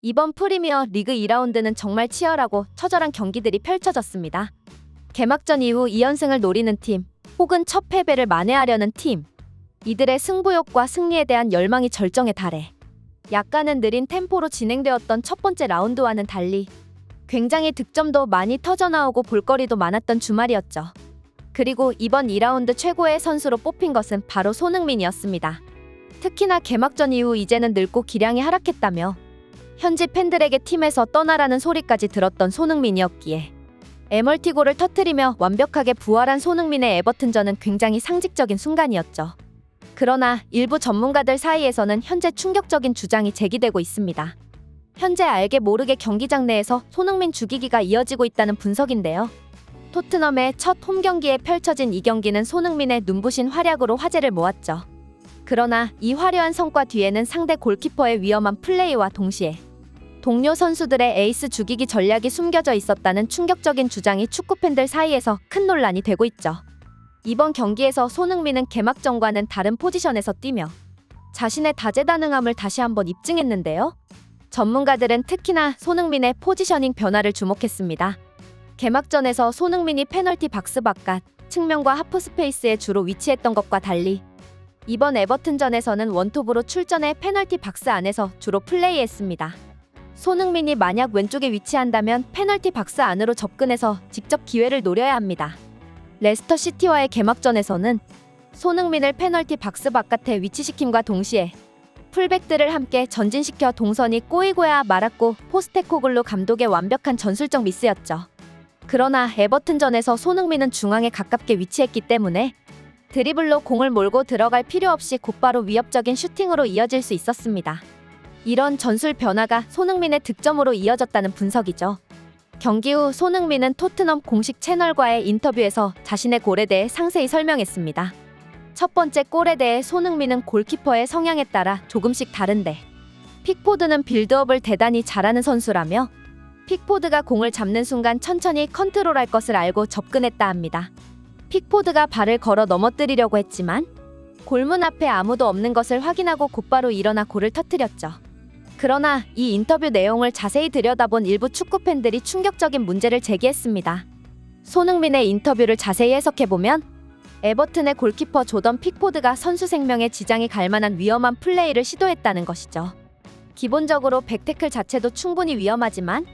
이번 프리미어 리그 2라운드는 정말 치열하고 처절한 경기들이 펼쳐졌습니다. 개막전 이후 2연승을 노리는 팀, 혹은 첫 패배를 만회하려는 팀. 이들의 승부욕과 승리에 대한 열망이 절정에 달해 약간은 느린 템포로 진행되었던 첫 번째 라운드와는 달리 굉장히 득점도 많이 터져나오고 볼거리도 많았던 주말이었죠. 그리고 이번 2라운드 최고의 선수로 뽑힌 것은 바로 손흥민이었습니다. 특히나 개막전 이후 이제는 늙고 기량이 하락했다며 현지 팬들에게 팀에서 떠나라는 소리까지 들었던 손흥민이었기에 에멀티골을 터뜨리며 완벽하게 부활한 손흥민의 에버튼전은 굉장히 상징적인 순간이었죠. 그러나 일부 전문가들 사이에서는 현재 충격적인 주장이 제기되고 있습니다. 현재 알게 모르게 경기장 내에서 손흥민 죽이기가 이어지고 있다는 분석인데요. 토트넘의 첫 홈경기에 펼쳐진 이 경기는 손흥민의 눈부신 활약으로 화제를 모았죠. 그러나 이 화려한 성과 뒤에는 상대 골키퍼의 위험한 플레이와 동시에 동료 선수들의 에이스 죽이기 전략이 숨겨져 있었다는 충격적인 주장이 축구팬들 사이에서 큰 논란이 되고 있죠. 이번 경기에서 손흥민은 개막전과는 다른 포지션에서 뛰며 자신의 다재다능함을 다시 한번 입증했는데요. 전문가들은 특히나 손흥민의 포지셔닝 변화를 주목했습니다. 개막전에서 손흥민이 페널티 박스 바깥 측면과 하프 스페이스에 주로 위치했던 것과 달리 이번 에버튼전에서는 원톱으로 출전해 페널티 박스 안에서 주로 플레이했습니다. 손흥민이 만약 왼쪽에 위치한다면 페널티 박스 안으로 접근해서 직접 기회를 노려야 합니다. 레스터 시티와의 개막전에서는 손흥민을 페널티 박스 바깥에 위치시킴과 동시에 풀백들을 함께 전진시켜 동선이 꼬이고야 말았고 포스테코글루 감독의 완벽한 전술적 미스였죠. 그러나 에버튼전에서 손흥민은 중앙에 가깝게 위치했기 때문에 드리블로 공을 몰고 들어갈 필요 없이 곧바로 위협적인 슈팅으로 이어질 수 있었습니다. 이런 전술 변화가 손흥민의 득점으로 이어졌다는 분석이죠. 경기 후 손흥민은 토트넘 공식 채널과의 인터뷰에서 자신의 골에 대해 상세히 설명했습니다. 첫 번째 골에 대해 손흥민은 골키퍼의 성향에 따라 조금씩 다른데 픽포드는 빌드업을 대단히 잘하는 선수라며 픽포드가 공을 잡는 순간 천천히 컨트롤할 것을 알고 접근했다 합니다. 픽포드가 발을 걸어 넘어뜨리려고 했지만 골문 앞에 아무도 없는 것을 확인하고 곧바로 일어나 골을 터뜨렸죠. 그러나 이 인터뷰 내용을 자세히 들여다본 일부 축구팬들이 충격적인 문제를 제기했습니다. 손흥민의 인터뷰를 자세히 해석해보면 에버튼의 골키퍼 조던 픽포드가 선수 생명에 지장이 갈 만한 위험한 플레이를 시도했다는 것이죠. 기본적으로 백태클 자체도 충분히 위험하지만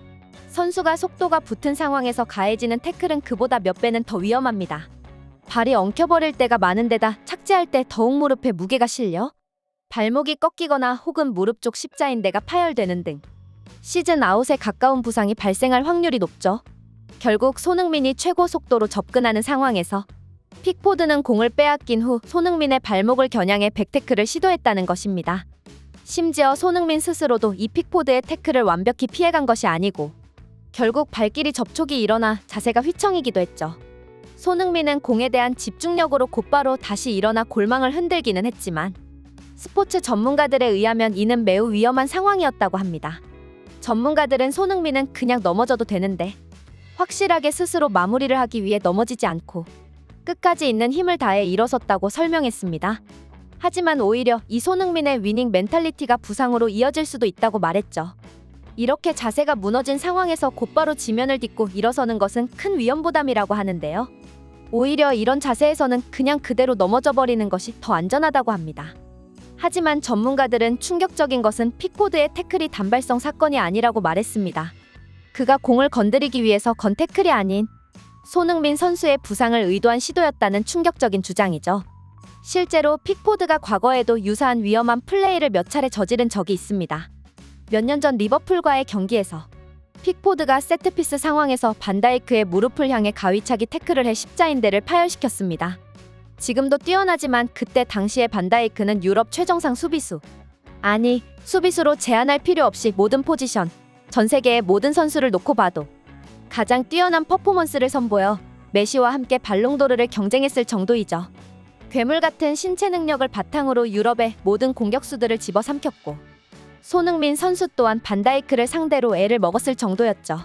선수가 속도가 붙은 상황에서 가해지는 태클은 그보다 몇 배는 더 위험합니다. 발이 엉켜버릴 때가 많은데다 착지할 때 더욱 무릎에 무게가 실려 발목이 꺾이거나 혹은 무릎 쪽 십자인대가 파열되는 등 시즌 아웃에 가까운 부상이 발생할 확률이 높죠. 결국 손흥민이 최고 속도로 접근하는 상황에서 픽포드는 공을 빼앗긴 후 손흥민의 발목을 겨냥해 백태클을 시도했다는 것입니다. 심지어 손흥민 스스로도 이 픽포드의 태클을 완벽히 피해간 것이 아니고 결국 발길이 접촉이 일어나 자세가 휘청이기도 했죠. 손흥민은 공에 대한 집중력으로 곧바로 다시 일어나 골망을 흔들기는 했지만 스포츠 전문가들에 의하면 이는 매우 위험한 상황이었다고 합니다. 전문가들은 손흥민은 그냥 넘어져도 되는데 확실하게 스스로 마무리를 하기 위해 넘어지지 않고 끝까지 있는 힘을 다해 일어섰다고 설명했습니다. 하지만 오히려 이 손흥민의 위닝 멘탈리티가 부상으로 이어질 수도 있다고 말했죠. 이렇게 자세가 무너진 상황에서 곧바로 지면을 딛고 일어서는 것은 큰 위험 부담이라고 하는데요. 오히려 이런 자세에서는 그냥 그대로 넘어져 버리는 것이 더 안전하다고 합니다. 하지만 전문가들은 충격적인 것은 픽포드의 태클이 단발성 사건이 아니라고 말했습니다. 그가 공을 건드리기 위해서 건 태클이 아닌 손흥민 선수의 부상을 의도한 시도였다는 충격적인 주장이죠. 실제로 픽포드가 과거에도 유사한 위험한 플레이를 몇 차례 저지른 적이 있습니다. 몇 년 전 리버풀과의 경기에서 픽포드가 세트피스 상황에서 반다이크의 무릎을 향해 가위차기 태클을 해 십자인대를 파열시켰습니다. 지금도 뛰어나지만 그때 당시의 반다이크는 유럽 최정상 수비수, 아니 수비수로 제한할 필요 없이 모든 포지션, 전 세계의 모든 선수를 놓고 봐도 가장 뛰어난 퍼포먼스를 선보여 메시와 함께 발롱도르를 경쟁했을 정도이죠. 괴물 같은 신체 능력을 바탕으로 유럽의 모든 공격수들을 집어삼켰고 손흥민 선수 또한 반다이크를 상대로 애를 먹었을 정도였죠.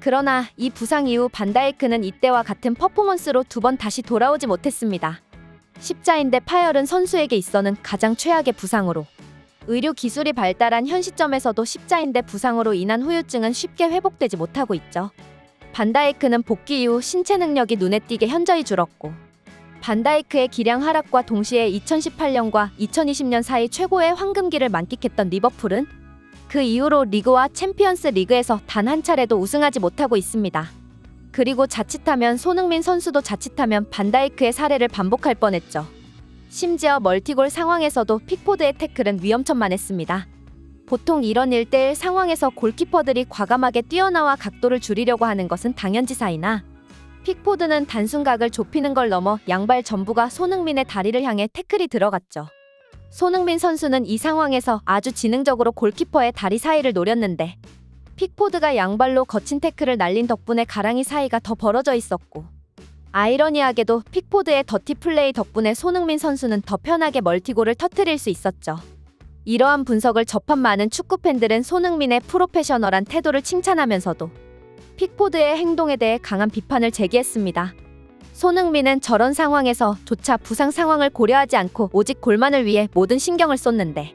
그러나 이 부상 이후 반다이크는 이때와 같은 퍼포먼스로 두 번 다시 돌아오지 못했습니다. 십자인대 파열은 선수에게 있어는 가장 최악의 부상으로 의료 기술이 발달한 현 시점에서도 십자인대 부상으로 인한 후유증은 쉽게 회복되지 못하고 있죠. 반다이크는 복귀 이후 신체 능력이 눈에 띄게 현저히 줄었고, 반다이크의 기량 하락과 동시에 2018년과 2020년 사이 최고의 황금기를 만끽했던 리버풀은 그 이후로 리그와 챔피언스 리그에서 단 한 차례도 우승하지 못하고 있습니다. 그리고 자칫하면 손흥민 선수도 자칫하면 반다이크의 사례를 반복할 뻔했죠. 심지어 멀티골 상황에서도 픽포드의 태클은 위험천만했습니다. 보통 이런 1대1 상황에서 골키퍼들이 과감하게 뛰어나와 각도를 줄이려고 하는 것은 당연지사이나, 픽포드는 단순 각을 좁히는 걸 넘어 양발 전부가 손흥민의 다리를 향해 태클이 들어갔죠. 손흥민 선수는 이 상황에서 아주 지능적으로 골키퍼의 다리 사이를 노렸는데, 픽포드가 양발로 거친 태클을 날린 덕분에 가랑이 사이가 더 벌어져 있었고, 아이러니하게도 픽포드의 더티 플레이 덕분에 손흥민 선수는 더 편하게 멀티골을 터뜨릴 수 있었죠. 이러한 분석을 접한 많은 축구팬들은 손흥민의 프로페셔널한 태도를 칭찬하면서도 픽포드의 행동에 대해 강한 비판을 제기했습니다. 손흥민은 저런 상황에서 조차 부상 상황을 고려하지 않고 오직 골만을 위해 모든 신경을 쏟는데,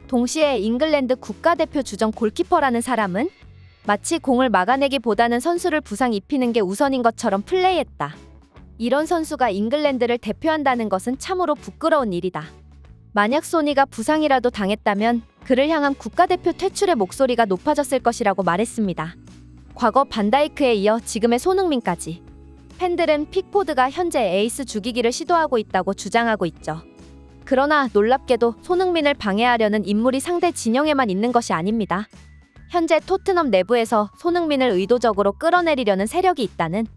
동시에 잉글랜드 국가대표 주전 골키퍼라는 사람은 마치 공을 막아내기보다는 선수를 부상 입히는 게 우선인 것처럼 플레이했다. 이런 선수가 잉글랜드를 대표한다는 것은 참으로 부끄러운 일이다. 만약 소니가 부상이라도 당했다면 그를 향한 국가대표 퇴출의 목소리가 높아졌을 것이라고 말했습니다. 과거 반다이크에 이어 지금의 손흥민까지 팬들은 픽포드가 현재 에이스 죽이기를 시도하고 있다고 주장하고 있죠. 그러나 놀랍게도 손흥민을 방해하려는 인물이 상대 진영에만 있는 것이 아닙니다. 현재 토트넘 내부에서 손흥민을 의도적으로 끌어내리려는 세력이 있다는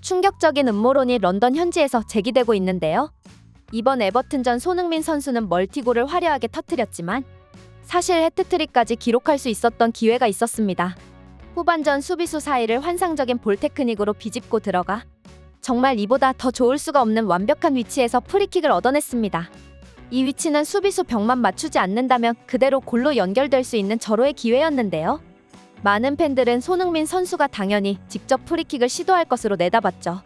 충격적인 음모론이 런던 현지에서 제기되고 있는데요. 이번 에버튼전 손흥민 선수는 멀티골을 화려하게 터뜨렸지만 사실 해트트릭까지 기록할 수 있었던 기회가 있었습니다. 후반전 수비수 사이를 환상적인 볼 테크닉으로 비집고 들어가 정말 이보다 더 좋을 수가 없는 완벽한 위치에서 프리킥을 얻어냈습니다. 이 위치는 수비수 벽만 맞추지 않는다면 그대로 골로 연결될 수 있는 절호의 기회였는데요. 많은 팬들은 손흥민 선수가 당연히 직접 프리킥을 시도할 것으로 내다봤죠.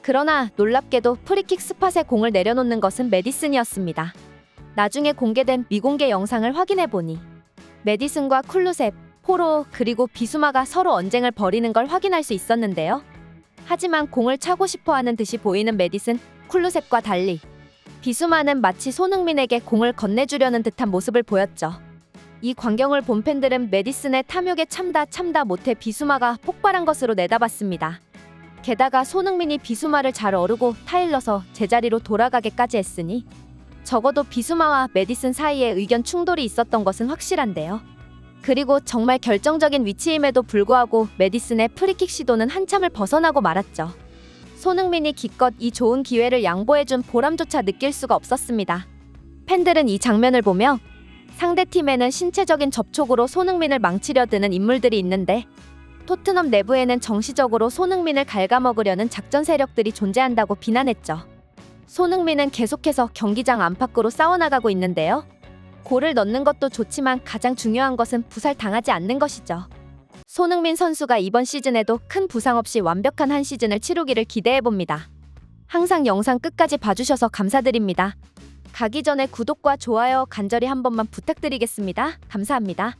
그러나 놀랍게도 프리킥 스팟에 공을 내려놓는 것은 메디슨이었습니다. 나중에 공개된 미공개 영상을 확인해보니 메디슨과 쿨루셉, 포로 그리고 비수마가 서로 언쟁을 벌이는 걸 확인할 수 있었는데요. 하지만 공을 차고 싶어하는 듯이 보이는 메디슨, 쿨루셉과 달리 비수마는 마치 손흥민에게 공을 건네주려는 듯한 모습을 보였죠. 이 광경을 본 팬들은 메디슨의 탐욕에 참다 못해 비수마가 폭발한 것으로 내다봤습니다. 게다가 손흥민이 비수마를 잘 어르고 타일러서 제자리로 돌아가게까지 했으니 적어도 비수마와 메디슨 사이에 의견 충돌이 있었던 것은 확실한데요. 그리고 정말 결정적인 위치임에도 불구하고 메디슨의 프리킥 시도는 한참을 벗어나고 말았죠. 손흥민이 기껏 이 좋은 기회를 양보해준 보람조차 느낄 수가 없었습니다. 팬들은 이 장면을 보며 상대팀에는 신체적인 접촉으로 손흥민을 망치려 드는 인물들이 있는데 토트넘 내부에는 정시적으로 손흥민을 갉아먹으려는 작전 세력들이 존재한다고 비난했죠. 손흥민은 계속해서 경기장 안팎으로 싸워나가고 있는데요. 골을 넣는 것도 좋지만 가장 중요한 것은 부살당하지 않는 것이죠. 손흥민 선수가 이번 시즌에도 큰 부상 없이 완벽한 한 시즌을 치르기를 기대해봅니다. 항상 영상 끝까지 봐주셔서 감사드립니다. 가기 전에 구독과 좋아요 간절히 한 번만 부탁드리겠습니다. 감사합니다.